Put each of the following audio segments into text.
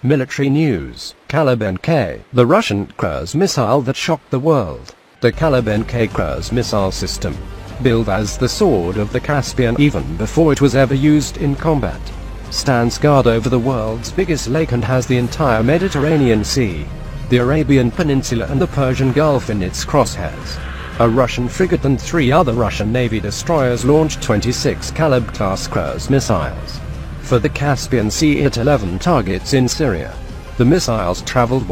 Military news: Kalib NK, the Russian cruise missile that shocked the world. The Kalib NK cruise missile system, billed as the sword of the Caspian even before it was ever used in combat, stands guard over the world's biggest lake and has the entire Mediterranean Sea, the Arabian Peninsula and the Persian Gulf in its crosshairs. A Russian frigate and 3 other Russian Navy destroyers launched 26 Kalib-class cruise missiles for the Caspian Sea at 11 targets in Syria. The missiles traveled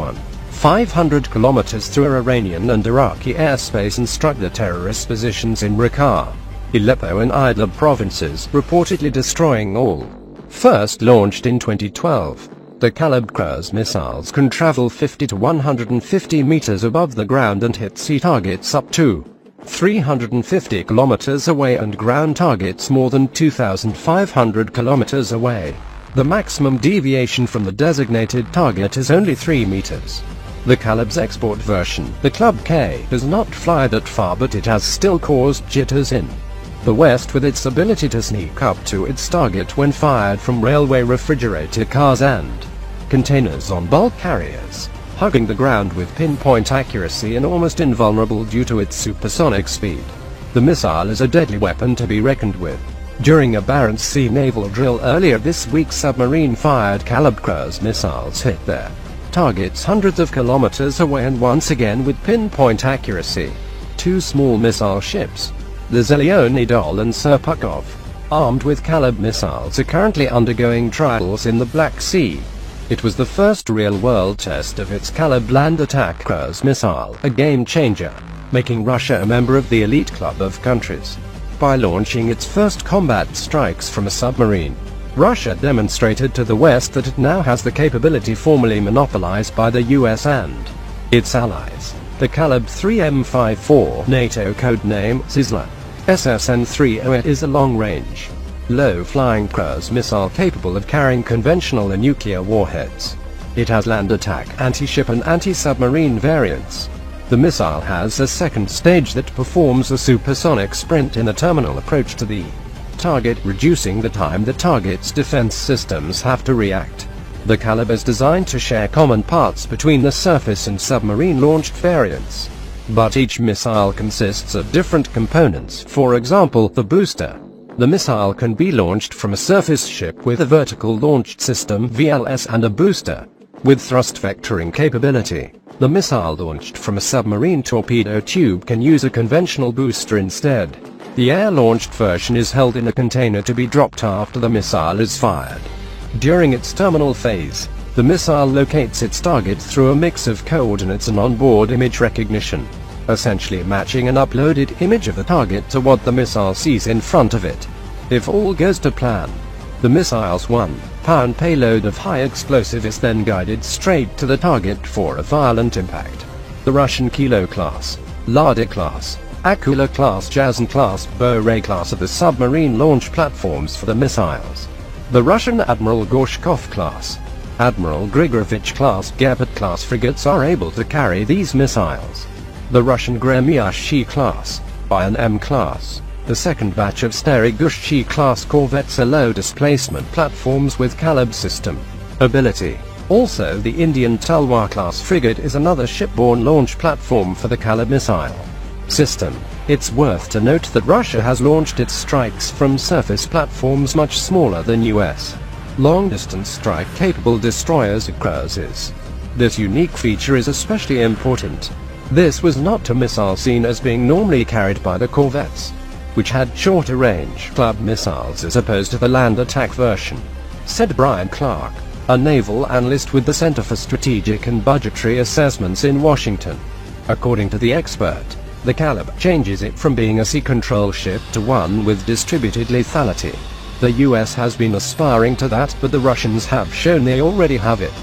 500 kilometers through Iranian and Iraqi airspace and struck the terrorist positions in Raqqa, Aleppo and Idlib provinces, reportedly destroying all. First launched in 2012, the Kalib cruise missiles can travel 50 to 150 meters above the ground and hit sea targets up to 350 kilometers away and ground targets more than 2,500 kilometers away. The maximum deviation from the designated target is only 3 meters. The Kalib's export version, the Club K, does not fly that far, but it has still caused jitters in the West with its ability to sneak up to its target when fired from railway refrigerator cars and containers on bulk carriers, hugging the ground with pinpoint accuracy and almost invulnerable due to its supersonic speed. The missile is a deadly weapon to be reckoned with. During a Barents Sea naval drill earlier this week, submarine-fired Kalib cruise missiles hit their targets hundreds of kilometers away and once again with pinpoint accuracy. 2 small missile ships, the Zelyony and Serpukhov, armed with Kalib missiles, are currently undergoing trials in the Black Sea. It was the first real-world test of its Kalib land attack cruise missile, a game-changer, making Russia a member of the elite club of countries. By launching its first combat strikes from a submarine, Russia demonstrated to the West that it now has the capability formerly monopolized by the US and its allies. The Kalib 3M54, NATO codename Zizla, SSN-308, is a long-range, low-flying cruise missile capable of carrying conventional and nuclear warheads. It has land attack, anti-ship and anti-submarine variants. The missile has a second stage that performs a supersonic sprint in a terminal approach to the target, reducing the time the target's defense systems have to react. The Kalib is designed to share common parts between the surface and submarine-launched variants, but each missile consists of different components. For example, the booster. The missile can be launched from a surface ship with a vertical launch system (VLS) and a booster with thrust vectoring capability. The missile launched from a submarine torpedo tube can use a conventional booster instead. The air-launched version is held in a container to be dropped after the missile is fired. During its terminal phase, the missile locates its target through a mix of coordinates and onboard image recognition, essentially matching an uploaded image of the target to what the missile sees in front of it. If all goes to plan, the missile's 1-pound payload of high explosive is then guided straight to the target for a violent impact. The Russian Kilo class, Lada class, Akula class, Jazan class, Boray class are the submarine launch platforms for the missiles. The Russian Admiral Gorshkov class, Admiral Grigorovich class, Gepard class frigates are able to carry these missiles. The Russian Gremyashchi class, Bayan M class, the second batch of Starigushchi class corvettes are low-displacement platforms with Kalib system ability. Also, the Indian Talwar class frigate is another shipborne launch platform for the Kalib missile system. It's worth to note that Russia has launched its strikes from surface platforms much smaller than US long-distance strike-capable destroyers and cruisers. This unique feature is especially important. This was not a missile seen as being normally carried by the corvettes, which had shorter-range club missiles as opposed to the land attack version, said Brian Clark, a naval analyst with the Center for Strategic and Budgetary Assessments in Washington. According to the expert, the Kalib changes it from being a sea control ship to one with distributed lethality. The US has been aspiring to that, but the Russians have shown they already have it.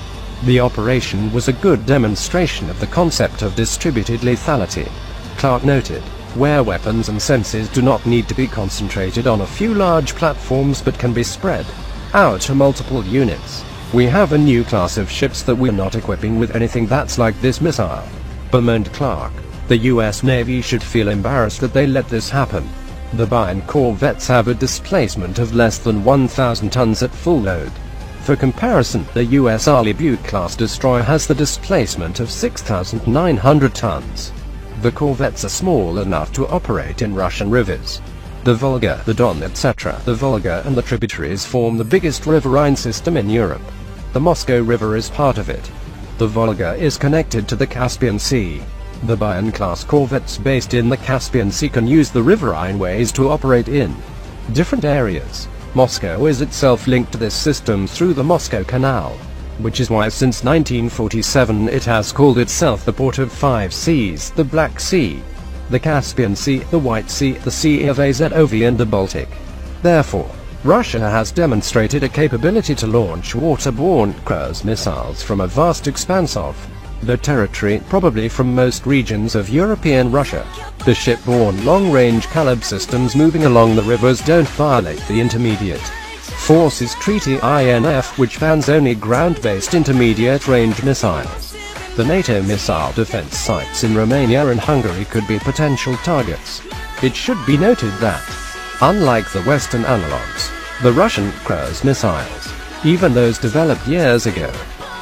The operation was a good demonstration of the concept of distributed lethality, Clark noted, where weapons and senses do not need to be concentrated on a few large platforms but can be spread out to multiple units. We have a new class of ships that we're not equipping with anything that's like this missile, bemoaned Clark. The US Navy should feel embarrassed that they let this happen. The Bayan corvettes have a displacement of less than 1,000 tons at full load. For comparison, the US Arleigh Burke-class destroyer has the displacement of 6,900 tons. The corvettes are small enough to operate in Russian rivers. The Volga, the Don, etc. The Volga and the tributaries form the biggest riverine system in Europe. The Moscow River is part of it. The Volga is connected to the Caspian Sea. The Bayan-class corvettes based in the Caspian Sea can use the riverine ways to operate in different areas. Moscow is itself linked to this system through the Moscow Canal, which is why since 1947 it has called itself the Port of Five Seas: the Black Sea, the Caspian Sea, the White Sea, the Sea of Azov and the Baltic. Therefore, Russia has demonstrated a capability to launch waterborne cruise missiles from a vast expanse of the territory, probably from most regions of European Russia. The shipborne long-range Kalib systems moving along the rivers don't violate the Intermediate Forces Treaty (INF), which bans only ground-based intermediate-range missiles. The NATO missile defense sites in Romania and Hungary could be potential targets. It should be noted that, unlike the Western analogs, the Russian cruise missiles, even those developed years ago,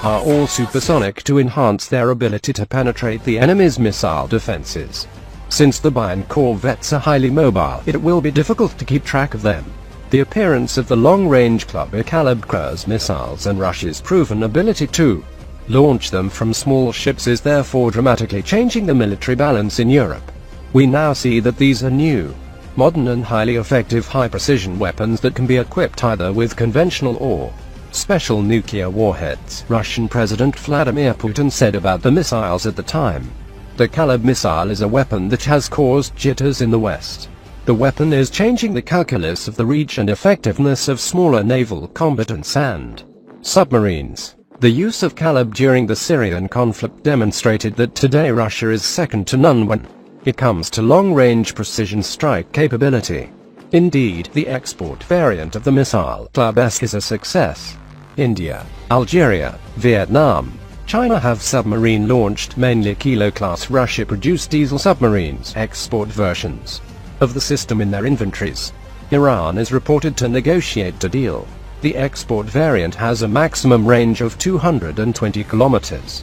are all supersonic to enhance their ability to penetrate the enemy's missile defenses. Since the Bayan corvettes are highly mobile, it will be difficult to keep track of them. The appearance of the long-range Club-A Kalib cruise missiles and Russia's proven ability to launch them from small ships is therefore dramatically changing the military balance in Europe. We now see that these are new, modern and highly effective high-precision weapons that can be equipped either with conventional or special nuclear warheads. Russian President Vladimir Putin said about the missiles at the time, "The Kalib missile is a weapon that has caused jitters in the West. The weapon is changing the calculus of the reach and effectiveness of smaller naval combatants and submarines." The use of Kalib during the Syrian conflict demonstrated that today Russia is second to none when it comes to long-range precision strike capability. Indeed, the export variant of the missile Club-esque is a success. India, Algeria, Vietnam, China have submarine-launched, mainly Kilo-class Russia-produced diesel submarines export versions of the system in their inventories. Iran is reported to negotiate a deal. The export variant has a maximum range of 220 kilometers.